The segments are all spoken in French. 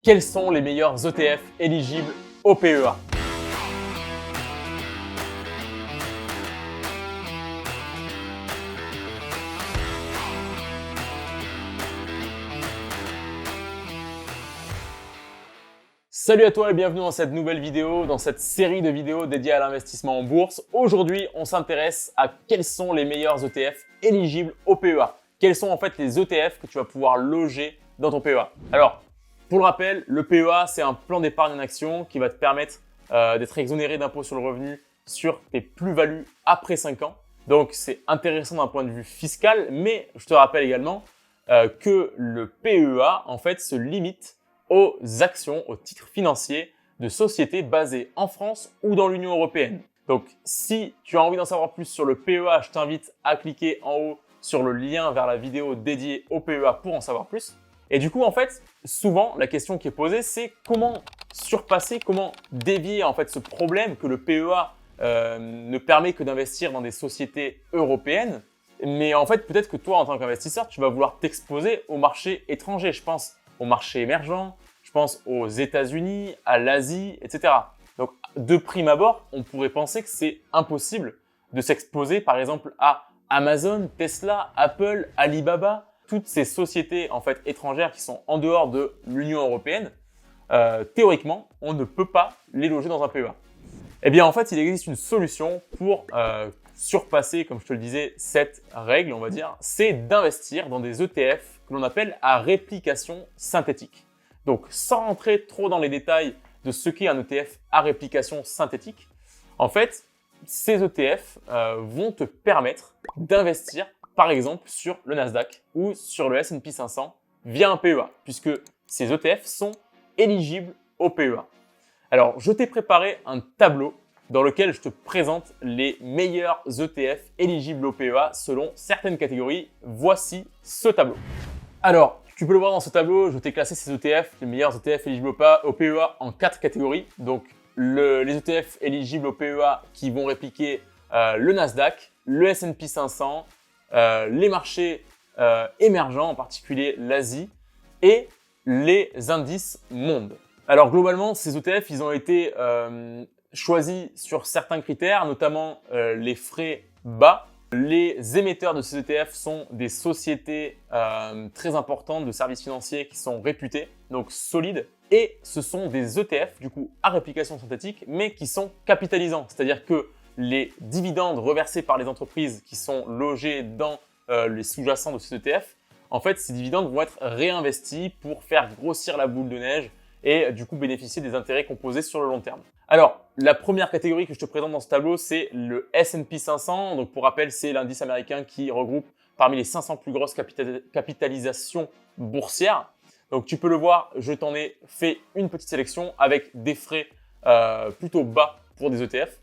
Quels sont les meilleurs ETF éligibles au PEA? Salut à toi et bienvenue dans cette nouvelle vidéo, dans cette série de vidéos dédiées à l'investissement en bourse. Aujourd'hui, on s'intéresse à quels sont les meilleurs ETF éligibles au PEA. Quels sont en fait les ETF que tu vas pouvoir loger dans ton PEA. Alors, pour le rappel, le PEA, c'est un plan d'épargne en action qui va te permettre d'être exonéré d'impôt sur le revenu sur tes plus-values après 5 ans. Donc, c'est intéressant d'un point de vue fiscal, mais je te rappelle également que le PEA, en fait, se limite aux actions, aux titres financiers de sociétés basées en France ou dans l'Union européenne. Donc, si tu as envie d'en savoir plus sur le PEA, je t'invite à cliquer en haut sur le lien vers la vidéo dédiée au PEA pour en savoir plus. Et du coup, en fait, souvent, la question qui est posée, c'est comment surpasser, comment dévier en fait ce problème que le PEA ne permet que d'investir dans des sociétés européennes. Mais en fait, peut-être que toi, en tant qu'investisseur, tu vas vouloir t'exposer au marché étranger. Je pense au marché émergent, je pense aux États-Unis, à l'Asie, etc. Donc, de prime abord, on pourrait penser que c'est impossible de s'exposer, par exemple, à Amazon, Tesla, Apple, Alibaba, toutes ces sociétés en fait étrangères qui sont en dehors de l'Union européenne. Théoriquement, on ne peut pas les loger dans un PEA. Eh bien, en fait, il existe une solution pour surpasser, comme je te le disais, cette règle, on va dire, c'est d'investir dans des ETF que l'on appelle à réplication synthétique. Donc, sans rentrer trop dans les détails de ce qu'est un ETF à réplication synthétique, en fait, ces ETF vont te permettre d'investir, par exemple, sur le Nasdaq ou sur le S&P 500 via un PEA, puisque ces ETF sont éligibles au PEA. Alors, je t'ai préparé un tableau dans lequel je te présente les meilleurs ETF éligibles au PEA selon certaines catégories. Voici ce tableau. Alors, tu peux le voir dans ce tableau, je t'ai classé ces ETF, les meilleurs ETF éligibles au PEA en 4 catégories. Donc, les ETF éligibles au PEA qui vont répliquer le Nasdaq, le S&P 500, les marchés émergents, en particulier l'Asie, et les indices monde. Alors globalement, ces ETF, ils ont été choisis sur certains critères, notamment les frais bas. Les émetteurs de ces ETF sont des sociétés très importantes de services financiers qui sont réputées, donc solides. Et ce sont des ETF, du coup, à réplication synthétique, mais qui sont capitalisants. C'est-à-dire que les dividendes reversés par les entreprises qui sont logés dans les sous-jacents de ces ETF, en fait, ces dividendes vont être réinvestis pour faire grossir la boule de neige et du coup bénéficier des intérêts composés sur le long terme. Alors, la première catégorie que je te présente dans ce tableau, c'est le S&P 500. Donc, pour rappel, c'est l'indice américain qui regroupe parmi les 500 plus grosses capitalisations boursières. Donc, tu peux le voir, je t'en ai fait une petite sélection avec des frais plutôt bas pour des ETF.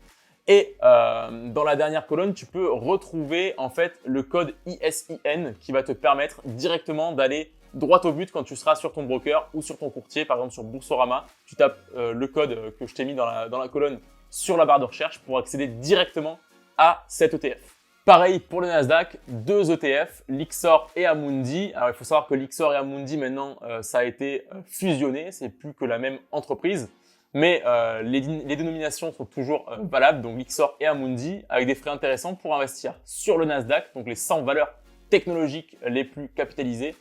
Et dans la dernière colonne, tu peux retrouver en fait le code ISIN qui va te permettre directement d'aller droit au but quand tu seras sur ton broker ou sur ton courtier, par exemple sur Boursorama. Tu tapes le code que je t'ai mis dans la colonne sur la barre de recherche pour accéder directement à cet ETF. Pareil pour le Nasdaq, 2 ETF, Lyxor et Amundi. Alors il faut savoir que Lyxor et Amundi maintenant ça a été fusionné, c'est plus que la même entreprise. Mais les dénominations sont toujours valables, donc Lyxor et Amundi, avec des frais intéressants pour investir sur le Nasdaq, donc les 100 valeurs technologiques les plus capitalisées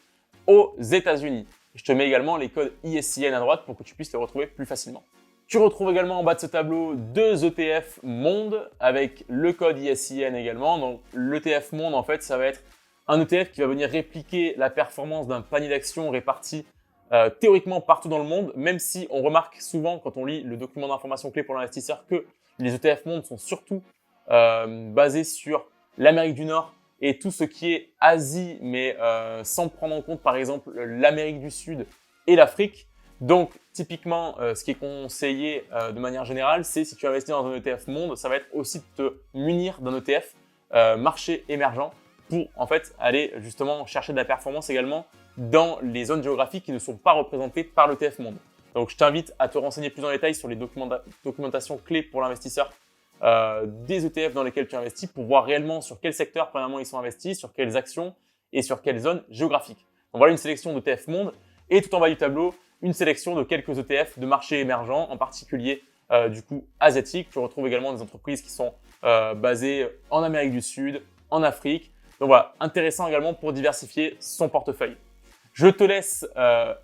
aux États-Unis. Je te mets également les codes ISIN à droite pour que tu puisses les retrouver plus facilement. Tu retrouves également en bas de ce tableau 2 ETF Monde avec le code ISIN également. Donc l'ETF Monde, en fait, ça va être un ETF qui va venir répliquer la performance d'un panier d'actions réparti théoriquement partout dans le monde, même si on remarque souvent quand on lit le document d'information clé pour l'investisseur que les ETF Monde sont surtout basés sur l'Amérique du Nord et tout ce qui est Asie, mais sans prendre en compte par exemple l'Amérique du Sud et l'Afrique. Donc typiquement, ce qui est conseillé de manière générale, c'est si tu investis dans un ETF Monde, ça va être aussi de te munir d'un ETF marché émergent pour en fait aller justement chercher de la performance également dans les zones géographiques qui ne sont pas représentées par l'ETF Monde. Donc, je t'invite à te renseigner plus en détail sur les documentations clés pour l'investisseur des ETF dans lesquels tu investis pour voir réellement sur quel secteur, premièrement, ils sont investis, sur quelles actions et sur quelles zones géographiques. Donc, voilà une sélection d'ETF Monde. Et tout en bas du tableau, une sélection de quelques ETF de marchés émergents, en particulier du coup asiatiques. Tu retrouves également des entreprises qui sont basées en Amérique du Sud, en Afrique. Donc voilà, intéressant également pour diversifier son portefeuille. Je te laisse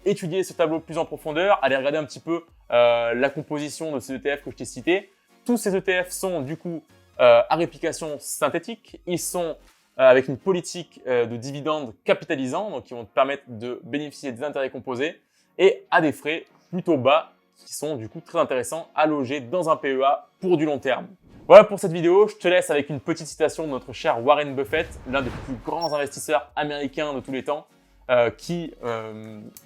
étudier ce tableau plus en profondeur, aller regarder un petit peu la composition de ces ETF que je t'ai cités. Tous ces ETF sont du coup à réplication synthétique. Ils sont avec une politique de dividendes capitalisants, donc qui vont te permettre de bénéficier des intérêts composés et à des frais plutôt bas qui sont du coup très intéressants à loger dans un PEA pour du long terme. Voilà pour cette vidéo, je te laisse avec une petite citation de notre cher Warren Buffett, l'un des plus grands investisseurs américains de tous les temps, qui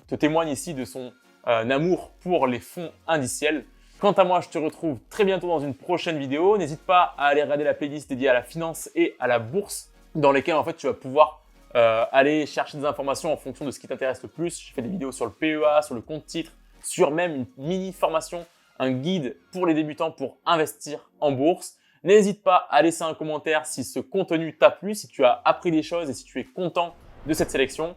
te témoigne ici de son amour pour les fonds indiciels. Quant à moi, je te retrouve très bientôt dans une prochaine vidéo. N'hésite pas à aller regarder la playlist dédiée à la finance et à la bourse, dans lesquelles en fait tu vas pouvoir aller chercher des informations en fonction de ce qui t'intéresse le plus. Je fais des vidéos sur le PEA, sur le compte titre, sur même une mini formation, un guide pour les débutants pour investir en bourse. N'hésite pas à laisser un commentaire si ce contenu t'a plu, si tu as appris des choses et si tu es content de cette sélection.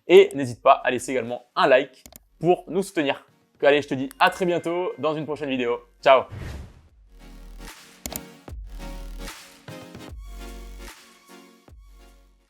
Et n'hésite pas à laisser également un like pour nous soutenir. Allez, je te dis à très bientôt dans une prochaine vidéo. Ciao!